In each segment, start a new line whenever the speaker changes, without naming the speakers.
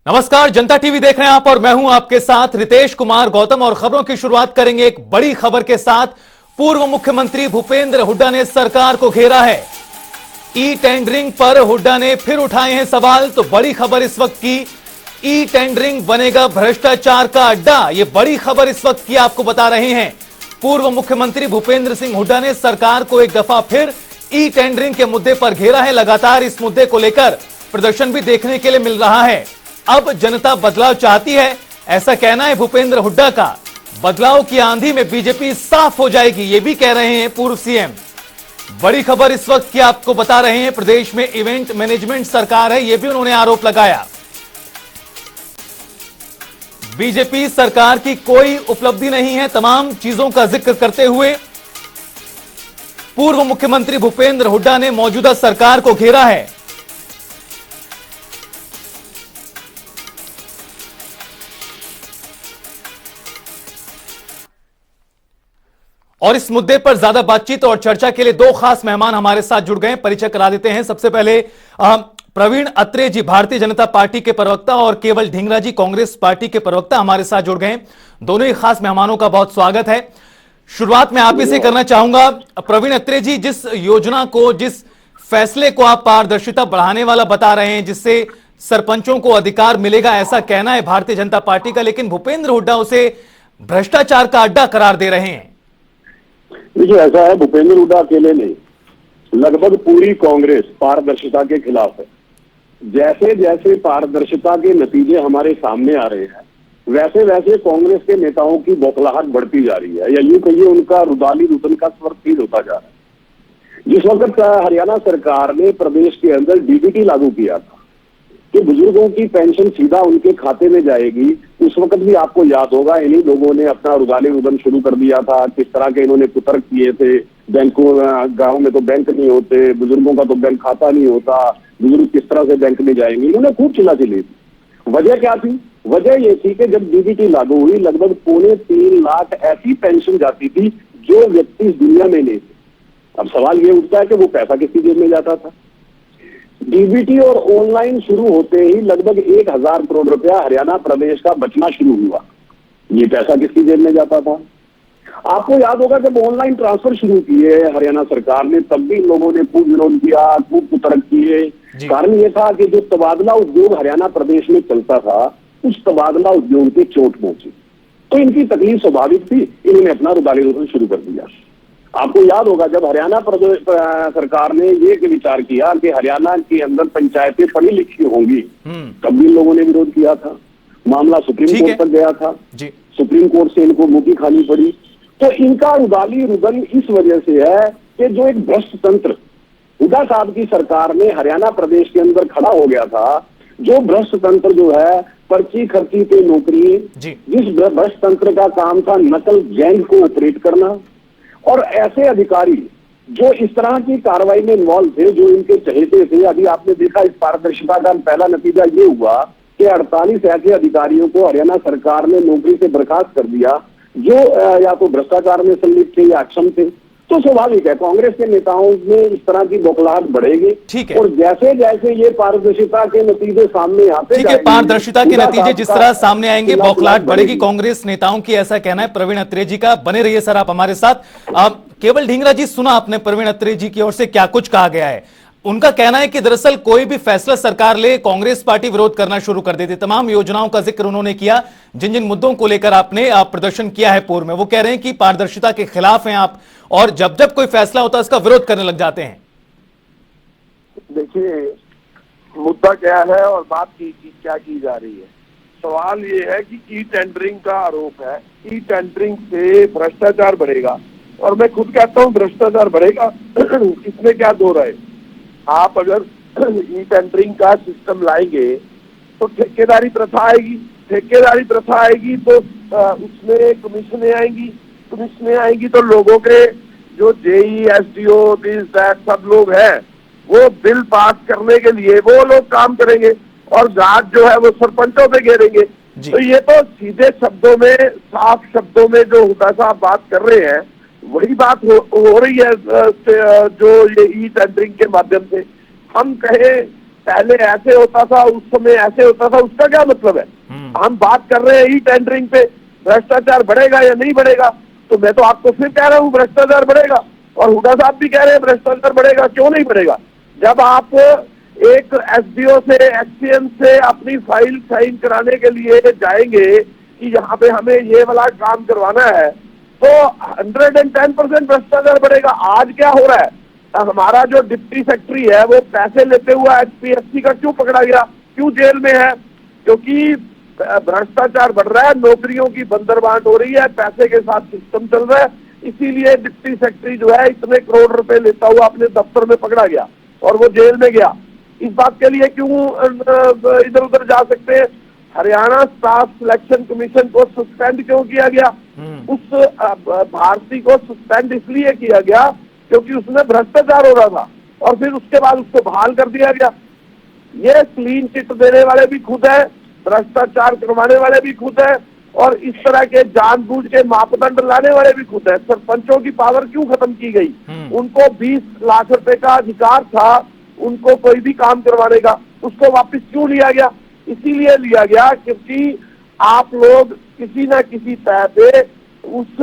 नमस्कार, जनता टीवी देख रहे हैं आप और मैं हूं आपके साथ रितेश कुमार गौतम। और खबरों की शुरुआत करेंगे एक बड़ी खबर के साथ। पूर्व मुख्यमंत्री भूपेंद्र हुड्डा ने सरकार को घेरा है। ई टेंडरिंग पर हुड्डा ने फिर उठाए हैं सवाल। तो बड़ी खबर इस वक्त की, ई टेंडरिंग बनेगा भ्रष्टाचार का अड्डा। यह बड़ी खबर इस वक्त की आपको बता रहे हैं। पूर्व मुख्यमंत्री भूपेंद्र सिंह हुड्डा ने सरकार को एक दफा फिर ई टेंडरिंग के मुद्दे पर घेरा है। लगातार इस मुद्दे को लेकर प्रदर्शन भी देखने के लिए मिल रहा है। अब जनता बदलाव चाहती है, ऐसा कहना है भूपेंद्र हुड्डा का। बदलाव की आंधी में बीजेपी साफ हो जाएगी, ये भी कह रहे हैं पूर्व सीएम। बड़ी खबर इस वक्त की आपको बता रहे हैं। प्रदेश में इवेंट मैनेजमेंट सरकार है, यह भी उन्होंने आरोप लगाया। बीजेपी सरकार की कोई उपलब्धि नहीं है, तमाम चीजों का जिक्र करते हुए पूर्व मुख्यमंत्री भूपेंद्र हुड्डा ने मौजूदा सरकार को घेरा है। और इस मुद्दे पर ज्यादा बातचीत और चर्चा के लिए दो खास मेहमान हमारे साथ जुड़ गए हैं। परिचय करा देते हैं। सबसे पहले प्रवीण अत्रे जी, भारतीय जनता पार्टी के प्रवक्ता, और केवल ढींगरा जी, कांग्रेस पार्टी के प्रवक्ता हमारे साथ जुड़ गए हैं। दोनों ही खास मेहमानों का बहुत स्वागत है। शुरुआत में आप ही से करना चाहूंगा। प्रवीण अत्रे जी, जिस योजना को, जिस फैसले को आप पारदर्शिता बढ़ाने वाला बता रहे हैं, जिससे सरपंचों को अधिकार मिलेगा, ऐसा कहना है भारतीय जनता पार्टी का, लेकिन भूपेंद्र हुड्डा उसे भ्रष्टाचार का अड्डा करार दे रहे हैं।
देखिए, ऐसा है, भूपेंद्र हुड्डा अकेले नहीं, लगभग पूरी कांग्रेस पारदर्शिता के खिलाफ है। जैसे जैसे पारदर्शिता के नतीजे हमारे सामने आ रहे हैं, वैसे वैसे कांग्रेस के नेताओं की बौखलाहट बढ़ती जा रही है, या यूं कहिए उनका रुदाली रुदन का स्वर तेज होता जा रहा है। जिस वक्त हरियाणा सरकार ने प्रदेश के अंदर डीबीटी लागू किया था कि बुजुर्गों की पेंशन सीधा उनके खाते में जाएगी, उस वक्त भी आपको याद होगा इन्हीं लोगों ने अपना रुदाली रुदन शुरू कर दिया था। किस तरह के इन्होंने कुतर्क किए थे, बैंकों, गांव में तो बैंक नहीं होते, बुजुर्गों का तो बैंक खाता नहीं होता, बुजुर्ग किस तरह से बैंक में जाएंगे, इन्होंने खूब चिल्लाचिल्ली थी। वजह क्या थी? वजह ये थी कि जब डीबीटी लागू हुई, लगभग 3.25 लाख ऐसी पेंशन जाती थी जो व्यक्ति इस दुनिया में नहीं थे। अब सवाल ये उठता है कि वो पैसा किसकी जेब में जाता था? डीबीटी और ऑनलाइन शुरू होते ही लगभग 1000 करोड़ रुपया हरियाणा प्रदेश का बचना शुरू हुआ। ये पैसा किसकी जेब में जाता था? आपको याद होगा जब ऑनलाइन ट्रांसफर शुरू किए हरियाणा सरकार ने, तब भी लोगों ने खूब विरोध किया, खूब कुतर्क किए। कारण ये था कि जो तबादला उद्योग हरियाणा प्रदेश में चलता था, उस तबादला उद्योग की चोट पहुंची, तो इनकी तकलीफ स्वाभाविक थी, इन्होंने अपना रुदाली रुदन शुरू कर दिया। आपको याद होगा जब हरियाणा सरकार ने ये विचार किया कि हरियाणा के अंदर पंचायतें पढ़ी लिखी होंगी, तब भी लोगों ने विरोध किया था। मामला सुप्रीम कोर्ट तक गया था, सुप्रीम कोर्ट से इनको मुंह की खानी पड़ी। तो इनका रुदाली रुदन इस वजह से है कि जो एक भ्रष्ट तंत्र हुड्डा साहब की सरकार में हरियाणा प्रदेश के अंदर खड़ा हो गया था, जो भ्रष्ट तंत्र जो है पर्ची खर्ची पे नौकरी, जिस भ्रष्ट तंत्र का काम था नकल गैंग को ऑपरेट करना, और ऐसे अधिकारी जो इस तरह की कार्रवाई में इन्वॉल्व थे, जो इनके चहेते थे। अभी आपने देखा इस पारदर्शिता का पहला नतीजा ये हुआ कि 48 ऐसे अधिकारियों को हरियाणा सरकार ने नौकरी से बर्खास्त कर दिया जो या तो भ्रष्टाचार में संलिप्त थे या अक्षम थे। तो स्वाभाविक है कांग्रेस के नेताओं में इस तरह की बौखलाहट बढ़ेगी। और जैसे जैसे ये पारदर्शिता के नतीजे सामने आते
हैं, पारदर्शिता के नतीजे जिस तरह सामने आएंगे, बौखलाहट बढ़ेगी कांग्रेस नेताओं की, ऐसा कहना है प्रवीण अत्रे जी का। बने रहिए सर आप हमारे साथ। आप केवल ढींगरा जी, सुना आपने प्रवीण अत्रे जी की ओर से क्या कुछ कहा गया है। उनका कहना है कि दरअसल कोई भी फैसला सरकार ले, कांग्रेस पार्टी विरोध करना शुरू कर देती। तमाम योजनाओं का जिक्र उन्होंने किया, जिन जिन मुद्दों को लेकर आपने प्रदर्शन किया है पूर्व में। वो कह रहे हैं कि पारदर्शिता के खिलाफ हैं आप, और जब जब कोई फैसला होता है उसका विरोध करने लग जाते हैं।
देखिए, मुद्दा क्या है और बात क्या की जा रही है। सवाल ये है कि ई टेंडरिंग का आरोप है, ई टेंडरिंग से भ्रष्टाचार बढ़ेगा, और मैं खुद कहता हूँ भ्रष्टाचार बढ़ेगा, इसमें क्या दो राय। आप अगर ई टेंडरिंग का सिस्टम लाएंगे तो ठेकेदारी प्रथा आएगी, ठेकेदारी प्रथा आएगी तो उसमें कमीशनें आएंगी तो लोगों के जो जेई, एसडीओ, दिस दैट सब लोग हैं, वो बिल पास करने के लिए वो लोग काम करेंगे, और गाज जो है वो सरपंचों पे घेरेंगे। तो ये तो सीधे शब्दों में, साफ शब्दों में जो हुड्डा साहब बात कर रहे हैं, वही बात हो रही है जो ये ई टेंडरिंग के माध्यम से। हम कहें पहले ऐसे होता था, उस समय ऐसे होता था, उसका क्या मतलब है? हम बात कर रहे हैं ई टेंडरिंग पे, भ्रष्टाचार बढ़ेगा या नहीं बढ़ेगा? तो मैं तो आपको फिर कह रहा हूँ भ्रष्टाचार बढ़ेगा, और हुड्डा साहब भी कह रहे हैं भ्रष्टाचार बढ़ेगा। क्यों नहीं बढ़ेगा? जब आप एक एसडीओ से, एसडीएम से अपनी फाइल साइन कराने के लिए जाएंगे कि यहाँ पे हमें ये वाला काम करवाना है, तो 110% भ्रष्टाचार बढ़ेगा। आज क्या हो रहा है? हमारा जो डिप्टी सेक्रेटरी है वो पैसे लेते हुआ एचपीएससी का क्यों पकड़ा गया, क्यों जेल में है? क्योंकि भ्रष्टाचार बढ़ रहा है, नौकरियों की बंदरबांट हो रही है, पैसे के साथ सिस्टम चल रहा है, इसीलिए डिप्टी सेक्रेटरी जो है इतने करोड़ रुपए लेता हुआ अपने दफ्तर में पकड़ा गया और वो जेल में गया। इस बात के लिए क्यों इधर उधर जा सकते हैं? हरियाणा स्टाफ सिलेक्शन कमीशन को सस्पेंड क्यों किया गया? उस भारती को सस्पेंड इसलिए किया गया क्योंकि उसमें भ्रष्टाचार हो रहा था, और फिर उसके बाद उसको बहाल कर दिया गया। ये क्लीन चिट देने वाले भी खुद है, भ्रष्टाचार करवाने वाले भी खुद है, और इस तरह के जानबूझ के मापदंड लाने वाले भी खुद है। सरपंचों की पावर क्यों खत्म की गई? उनको 20 लाख रुपए का अधिकार था उनको कोई भी काम करवाने का, उसको वापस क्यों लिया गया? इसीलिए लिया गया क्योंकि आप लोग किसी न किसी तरह पे उस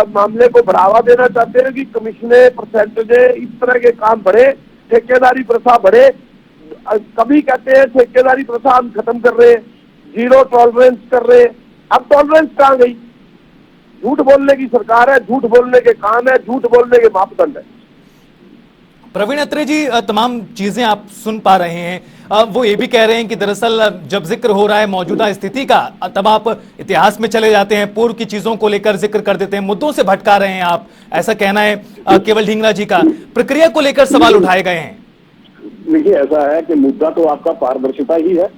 मामले को बढ़ावा देना चाहते हैं कि कमीशने, परसेंटेजे, इस तरह के काम बढ़े, ठेकेदारी प्रथा बढ़े। कभी कहते हैं ठेकेदारी प्रथा हम खत्म कर रहे हैं, जीरो टॉलरेंस कर रहे हैं। अब टॉलरेंस कहाँ गई? झूठ बोलने की सरकार है, झूठ बोलने के काम है, झूठ बोलने के मापदंड है।
प्रवीण अत्रे जी, तमाम चीजें आप सुन पा रहे हैं। वो ये भी कह रहे हैं कि दरअसल जब जिक्र हो रहा है मौजूदा स्थिति का, तब आप इतिहास में चले जाते हैं, पूर्व की चीजों को लेकर जिक्र कर देते हैं, मुद्दों से भटका रहे हैं आप, ऐसा कहना है केवल ढींगरा जी का। प्रक्रिया को लेकर सवाल उठाए गए हैं।
देखिए, ऐसा है कि मुद्दा तो आपका पारदर्शिता ही है,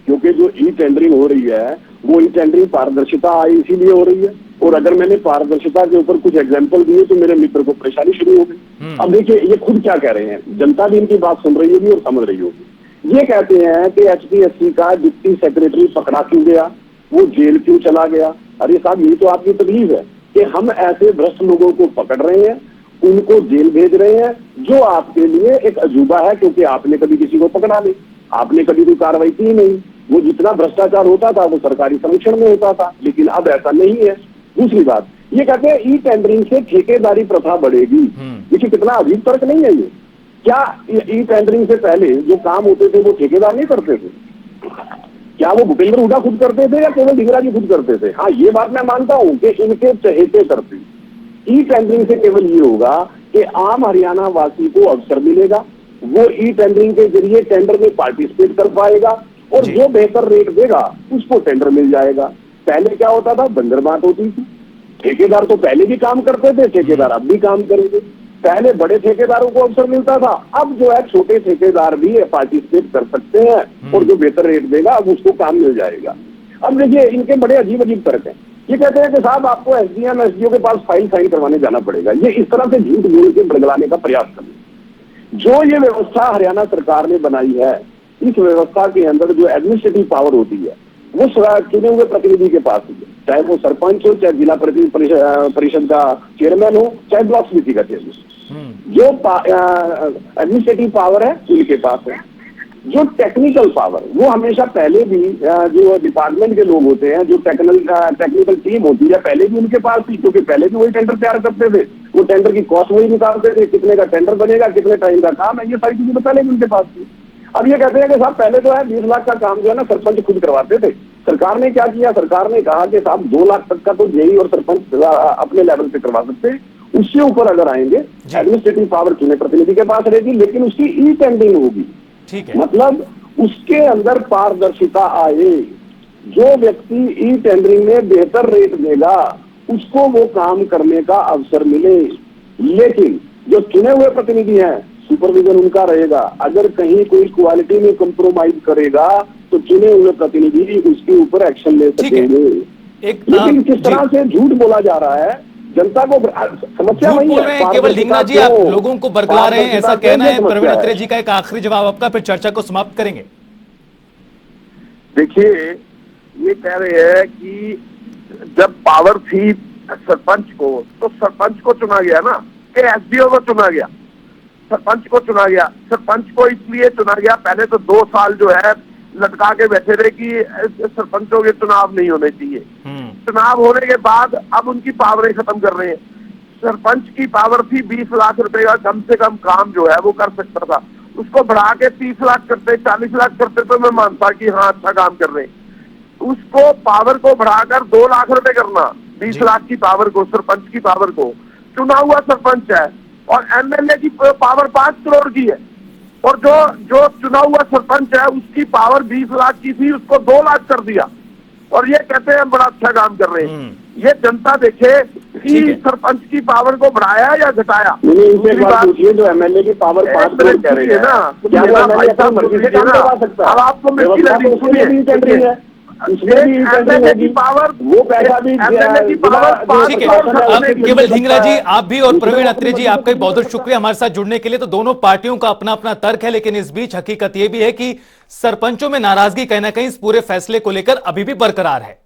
क्योंकि जो ई टेंडरिंग हो रही है वो ई टेंडरिंग पारदर्शिता आई इसीलिए हो रही है। और अगर मैंने पारदर्शिता के ऊपर कुछ एग्जाम्पल दिए तो मेरे मित्र को परेशानी शुरू हो गई। अब देखिए, ये खुद क्या कह रहे हैं, जनता भी इनकी बात सुन रही होगी और समझ रही होगी। ये कहते हैं कि एचपीएससी का डिप्टी सेक्रेटरी पकड़ा क्यों गया, वो जेल क्यों चला गया। अरे साहब, ये तो आपकी तकलीफ है कि हम ऐसे भ्रष्ट लोगों को पकड़ रहे हैं, उनको जेल भेज रहे हैं, जो आपके लिए एक अजूबा है, क्योंकि आपने कभी किसी को पकड़ा नहीं, आपने कभी कोई कार्रवाई की नहीं। वो जितना भ्रष्टाचार होता था वो सरकारी संरक्षण में होता था, लेकिन अब ऐसा नहीं है। दूसरी बात, ये कहते हैं ई टेंडरिंग से ठेकेदारी प्रथा बढ़ेगी। देखिए, कितना अजीब तर्क नहीं है ये। क्या ई टेंडरिंग से पहले जो काम होते थे वो ठेकेदार नहीं करते थे? क्या वो भूपेंद्र हुड्डा खुद करते थे या केवल ढींगरा जी खुद करते थे? हाँ, ये बात मैं मानता हूँ कि इनके चहेते करते। ई टेंडरिंग से केवल ये होगा कि आम हरियाणा वासी को अवसर मिलेगा, वो ई टेंडरिंग के जरिए टेंडर में पार्टिसिपेट कर पाएगा, और जो बेहतर रेट देगा उसको टेंडर मिल जाएगा। पहले क्या होता था, बंदरबांट होती थी। ठेकेदार तो पहले भी काम करते थे, ठेकेदार अब भी काम करेंगे। पहले बड़े ठेकेदारों को अवसर मिलता था, अब जो है छोटे ठेकेदार भी पार्टिसिपेट कर सकते हैं, और जो बेहतर रेट देगा अब उसको काम मिल जाएगा। अब देखिए, इनके बड़े अजीब अजीब तर्क हैं। ये कहते हैं कि साहब आपको एसडीएम, एसडीओ के पास फाइल साइन करवाने जाना पड़ेगा। ये इस तरह से झूठ बोल के बरगलाने का प्रयास करें। जो ये व्यवस्था हरियाणा सरकार ने बनाई है, इस व्यवस्था के अंदर जो एडमिनिस्ट्रेटिव पावर होती है वो चुने हुए प्रतिनिधि के पास ही है, चाहे वो सरपंच हो, चाहे जिला परिषद का चेयरमैन हो, चाहे ब्लॉक समिति का चेयरमैन। जो एडमिनिस्ट्रेटिव पावर है उनके पास है। जो टेक्निकल पावर, वो हमेशा पहले भी जो डिपार्टमेंट के लोग होते हैं, जो टेक्निकल टीम होती है, पहले भी उनके पास थी, क्योंकि पहले भी वही टेंडर तैयार करते थे। वो टेंडर की कॉस्ट वही निकालते थे, कितने का टेंडर बनेगा, कितने टाइम का काम है, ये सारी चीजें तो पहले भी उनके पास थी। अब ये कहते हैं कि साहब पहले जो है 20 लाख का काम जो है ना सरपंच खुद करवाते थे। सरकार ने क्या किया, सरकार ने कहा कि साहब 2 लाख तक का तो जेई और सरपंच अपने लेवल पे करवा सकते हैं, उससे ऊपर अगर आएंगे एडमिनिस्ट्रेटिव पावर चुने प्रतिनिधि के पास रहेगी, लेकिन उसकी ई टेंडरिंग होगी।
ठीक है,
मतलब उसके अंदर पारदर्शिता आए। जो व्यक्ति ई टेंडरिंग में बेहतर रेट देगा उसको वो काम करने का अवसर मिले। लेकिन जो चुने हुए प्रतिनिधि हैं, सुपरविजन उनका रहेगा। अगर कहीं कोई क्वालिटी में कंप्रोमाइज करेगा तो चुने हुए प्रतिनिधि उसके ऊपर एक्शन ले सकेंगे। लेकिन किस तरह से झूठ बोला जा रहा है, जनता को समस्या वही है।
केवल ढींगरा जी, आप लोगों को बरगला रहे हैं, ऐसा कहना है। प्रवीण अत्रे जी का एक आखिरी जवाब आपका, फिर चर्चा को समाप्त करेंगे।
देखिए, ये कह रहे हैं कि जब पावर थी सरपंच को, तो सरपंच को चुना गया ना, कि एसडीओ को चुना गया? सरपंच को चुना गया। सरपंच को इसलिए चुना गया, पहले तो 2 साल जो है लटका के बैठे रहे कि सरपंचों के चुनाव नहीं होने चाहिए। चुनाव होने के बाद अब उनकी पावरें खत्म कर रहे हैं। सरपंच की पावर थी 20 लाख रुपए का कम से कम काम जो है वो कर सकता था, उसको बढ़ा के 30 लाख करते, 40 लाख करते तो मैं मानता कि हाँ अच्छा काम कर रहे हैं। उसको पावर को बढ़ाकर 2 लाख रुपए करना, 20 लाख की पावर को, सरपंच की पावर को, चुना हुआ सरपंच है, और एमएलए की पावर 5 करोड़ की है, और जो चुना हुआ सरपंच है उसकी पावर 20 लाख की थी, उसको 2 लाख कर दिया, और ये कहते हैं हम बड़ा अच्छा काम कर रहे हैं। ये जनता देखे कि सरपंच की पावर को बढ़ाया या घटाया।
इनसे एक बात पूछिए, जो एमएलए की पावर 5 करोड़ कह रहे हैं ना, क्या वो एमएलए अपनी मर्जी से काम करवा सकता है?
अब आपको मिर्ची लगी, सुनिए, एमएलए की पावर,
वो पैसा भी
एमएलए की पावर
ठीक है। अब केवल ढींगरा जी, आप भी और प्रवीण अत्रे जी, आपका बहुत बहुत शुक्रिया हमारे साथ जुड़ने के लिए। तो दोनों पार्टियों का अपना अपना तर्क है, लेकिन इस बीच हकीकत यह भी है कि सरपंचों में नाराजगी कहीं ना कहीं इस पूरे फैसले को लेकर अभी भी बरकरार है।